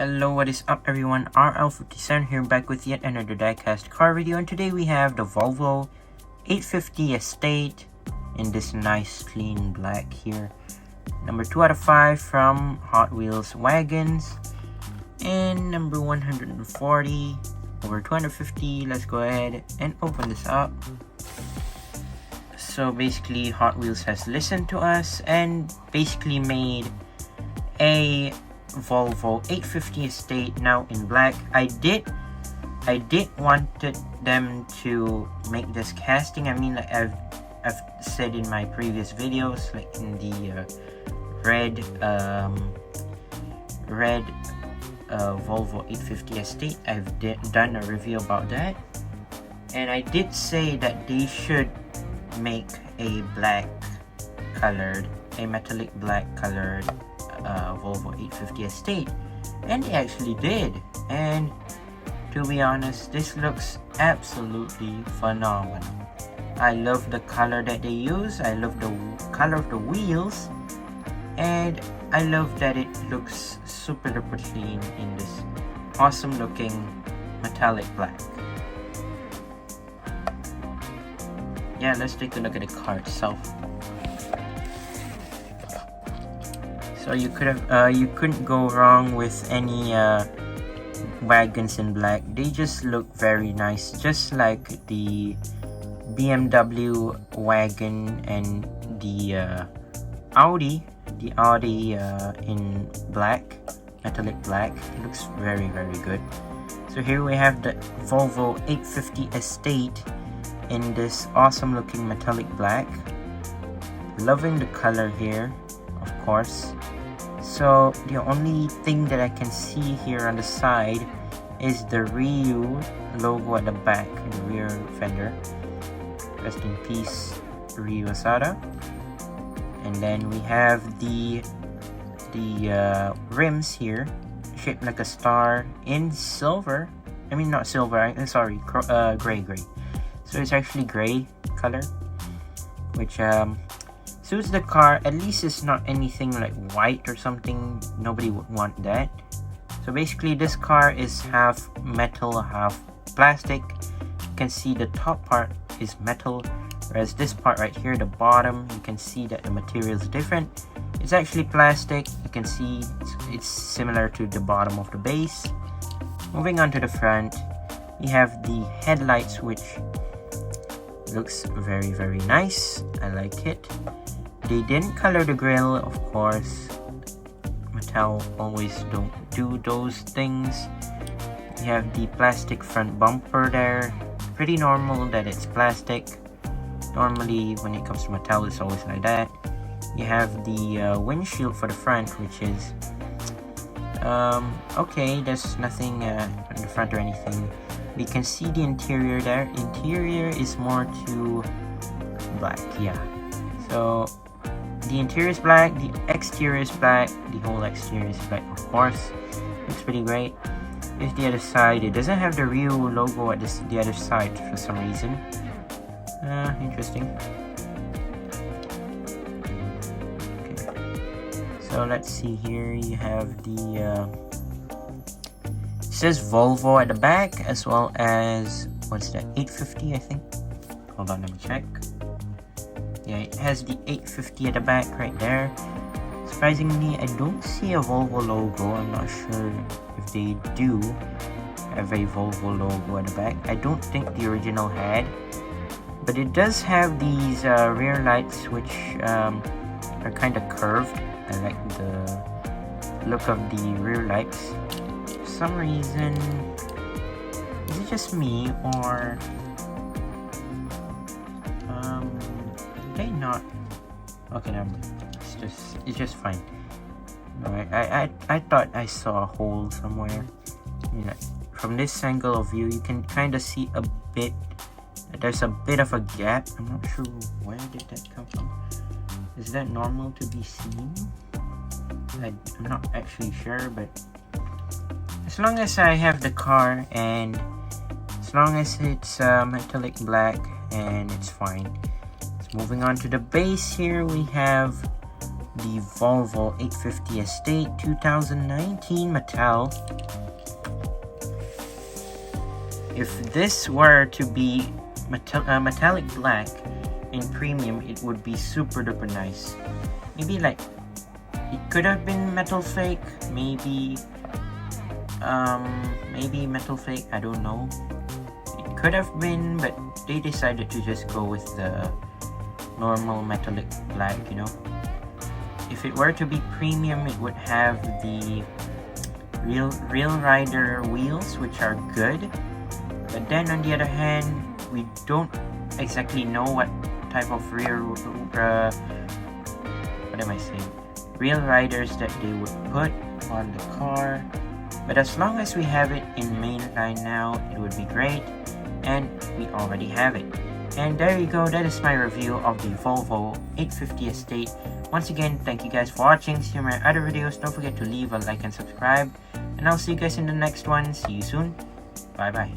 Hello, what is up everyone? RL57 here, back with yet another diecast car video, and today we have the Volvo 850 Estate in this nice clean black here. Number 2 out of 5 from Hot Wheels Wagons. And number 140 over 250. Let's go ahead and open this up. So basically Hot Wheels has listened to us and basically made a Volvo 850 Estate now in black. I did wanted them to make this casting. I mean, like I've said in my previous videos, like in the red Volvo 850 Estate, I've done a review about that, and I did say that they should make a metallic black colored Volvo 850 Estate, and they actually did. And to be honest, this looks absolutely phenomenal. I love the color that they use, I love the color of the wheels, and I love that it looks super duper clean in this awesome looking metallic black. Yeah, let's take a look at the car itself. So you couldn't go wrong with any wagons in black. They just look very nice, just like the BMW wagon and the Audi in black, metallic black. It looks very good. So here we have the Volvo 850 Estate in this awesome looking metallic black. Loving the color here, of course. So the only thing that I can see here on the side is the Ryu logo at the back, the rear fender. Rest in peace, Ryu Asada. And then we have the rims here, shaped like a star in silver. I mean, not silver, sorry, gray. So it's actually gray color, which suits the car. At least it's not anything like white or something. Nobody would want that. So basically this car is half metal, half plastic. You can see the top part is metal, whereas this part right here, the bottom, you can see that the material is different. It's actually plastic. You can see it's similar to the bottom of the base. Moving on to the front, we have the headlights, which looks very nice. I like it. They didn't color the grille, of course. Mattel always don't do those things. You have the plastic front bumper there. Pretty normal that it's plastic. Normally when it comes to Mattel, it's always like that. You have the windshield for the front, which is okay. There's nothing on the front or anything. We can see the interior there. Interior is more to black, yeah. So the interior is black, the exterior is black, the whole exterior is black, of course. Looks pretty great. Here's the other side. It doesn't have the Ryu logo at the other side for some reason. Interesting. Okay. So let's see here. You have the it says Volvo at the back, as well as, what's that, 850 I think. Hold on, let me check. Yeah, it has the 850 at the back right there. Surprisingly, I don't see a Volvo logo. I'm not sure if they do have a Volvo logo at the back. I don't think the original had, but it does have these rear lights, which are kind of curved. I like the look of the rear lights. For some reason, is it just me, or they not okay? Never mind. It's just fine. Alright, I thought I saw a hole somewhere. You know, from this angle of view, you can kind of see a bit. There's a bit of a gap. I'm not sure where did that come from. Is that normal to be seen? I'm not actually sure, but as long as I have the car and as long as it's metallic black, and it's fine. So moving on to the base here, we have the Volvo 850 Estate 2019 Mattel. If this were to be metallic black in premium, it would be super duper nice. Maybe like it could have been metal fake, maybe metal fake, I don't know. It could have been, but they decided to just go with the normal metallic black, you know. If it were to be premium, it would have the real rider wheels, which are good. But then on the other hand, we don't exactly know what type of real riders that they would put on the car. But as long as we have it in mainline now, it would be great, and we already have it. And there you go, that is my review of the Volvo 850 Estate. Once again, thank you guys for watching. See my other videos. Don't forget to leave a like and subscribe, and I'll see you guys in the next one. See you soon. Bye bye.